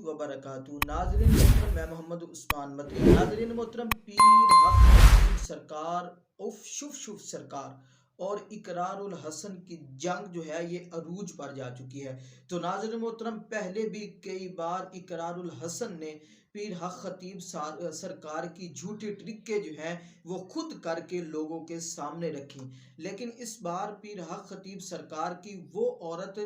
वबरकातुहू। नाज़रीन मोहतरम, मैं मोहम्मद उस्मान मदनी। नाज़रीन मोहतरम, पीर हक सरकार उफ शुफ शुफ सरकार और इकरारुल हसन की जंग जो है ये अरूज पर जा चुकी है। तो नाज़रीन मोहतरम, पहले भी कई बार इकरारुल हसन ने पीर हक खतीब सरकार की झूठी ट्रिकें जो हैं वो खुद करके लोगों के सामने रखी, लेकिन इस बार पीर हक खतीब सरकार की वो औरत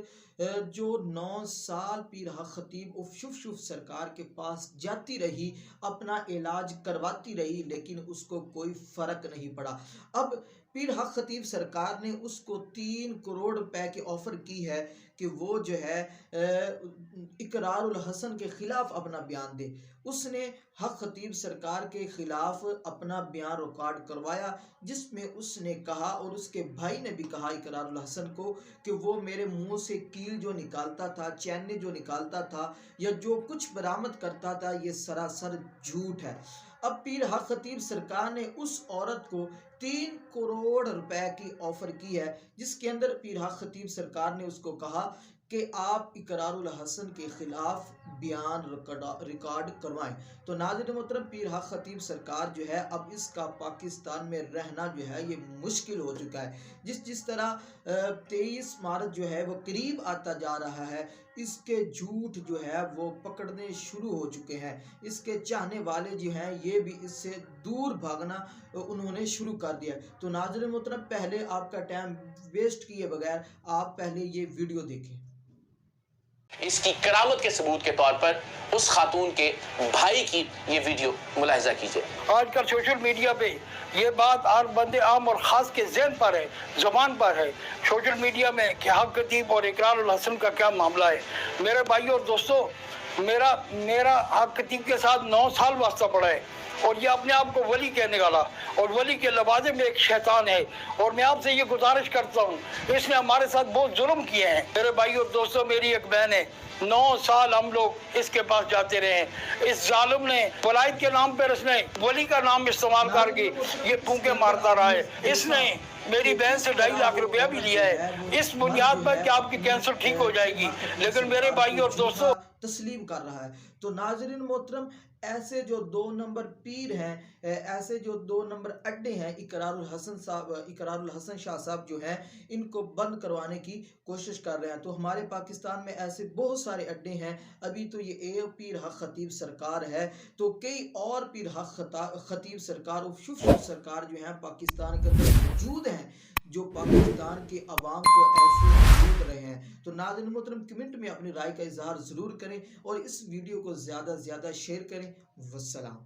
जो 9 साल पीर हक खतीब उफ शुफ शुफ सरकार के पास जाती रही, अपना इलाज करवाती रही, लेकिन उसको कोई फर्क नहीं पड़ा। अब पीर हक खतीब सरकार ने उसको 3 करोड़ रुपए की ऑफर की है कि वो जो है इकरारुल हसन के खिलाफ अपना बयान दे। उसने हक खतीब सरकार के खिलाफ अपना बयान रिकॉर्ड करवाया, जिसमें उसने कहा और उसके भाई ने भी कहा इकरारुल हसन को कि वो मेरे मुंह से कील जो निकालता था, चैने जो निकालता था या जो कुछ बरामद करता था, ये सरासर झूठ है। अब पीर हक खतीब सरकार ने उस औरत को 3 करोड़ रुपए की ऑफर की है, जिसके अंदर पीर हक खतीब सरकार ने उसको कहा कि आप इकरारुल हसन के खिलाफ बयान रिकॉर्ड करवाएं। तो नाज़रीन मोहतरम, पीर हक खतीब सरकार जो है अब इसका पाकिस्तान में रहना जो है ये मुश्किल हो चुका है। जिस तरह 23 मार्च जो है वो करीब आता जा रहा है, इसके झूठ जो है वो पकड़ने शुरू हो चुके हैं। इसके चाहने वाले जो हैं ये भी इससे दूर भागना उन्होंने शुरू कर दिया। तो नाज़रीन मोहतरम, पहले आपका टाइम वेस्ट किए बगैर आप पहले ये वीडियो देखें। इसकी करामत के सबूत के तौर पर उस खातून के भाई की ये वीडियो मुलाहिजा कीजिए। आजकल सोशल मीडिया पे ये बात हर बंदे आम और ख़ास के ज़हन पर है, ज़बान पर है सोशल मीडिया में कि हक खतीब और इकरारुल हसन का क्या मामला है। मेरे भाइयों और दोस्तों, मेरा हक खतीब के साथ 9 साल वास्ता पड़ा है और ये अपने आप को वली कहने वाला और वली के लवाज़े में एक शैतान है। और मैं आपसे ये गुजारिश करता हूँ, इसने हमारे साथ बहुत जुल्म किए हैं। मेरे भाई और दोस्तों, मेरी एक बहन है, 9 साल हम लोग इसके पास जाते रहे। इस जालिम ने वलायत के नाम पर इसने वली का नाम इस्तेमाल करके ये फूंके मारता रहा है। इसने मेरी बहन से 2.5 लाख रुपया भी लिया है इस बुनियाद पर कि आपकी कैंसर ठीक हो जाएगी, लेकिन मेरे भाई और दोस्तों तस्लीम कर रहा है। तो नाज़रीन मोहतरम, ऐसे जो 2 नंबर पीर हैं, ऐसे जो 2 नंबर अड्डे हैं, इकरारुल हसन शाह साहब जो हैं, इनको बंद करवाने की कोशिश कर रहे हैं। तो हमारे पाकिस्तान में ऐसे बहुत सारे अड्डे हैं। अभी तो ये एक पीर हक खतीब सरकार है, तो कई और पीर हक खतीब सरकार और शुफ सरकार जो हैं पाकिस्तान के अंदर मौजूद हैं, जो पाकिस्तान के अवाम को ऐसे लूट रहे हैं। तो नाज़रीन मोहतरम, कमेंट में अपनी राय का इजहार ज़रूर करें और इस वीडियो को ज़्यादा से ज़्यादा शेयर करें। वस्सलाम।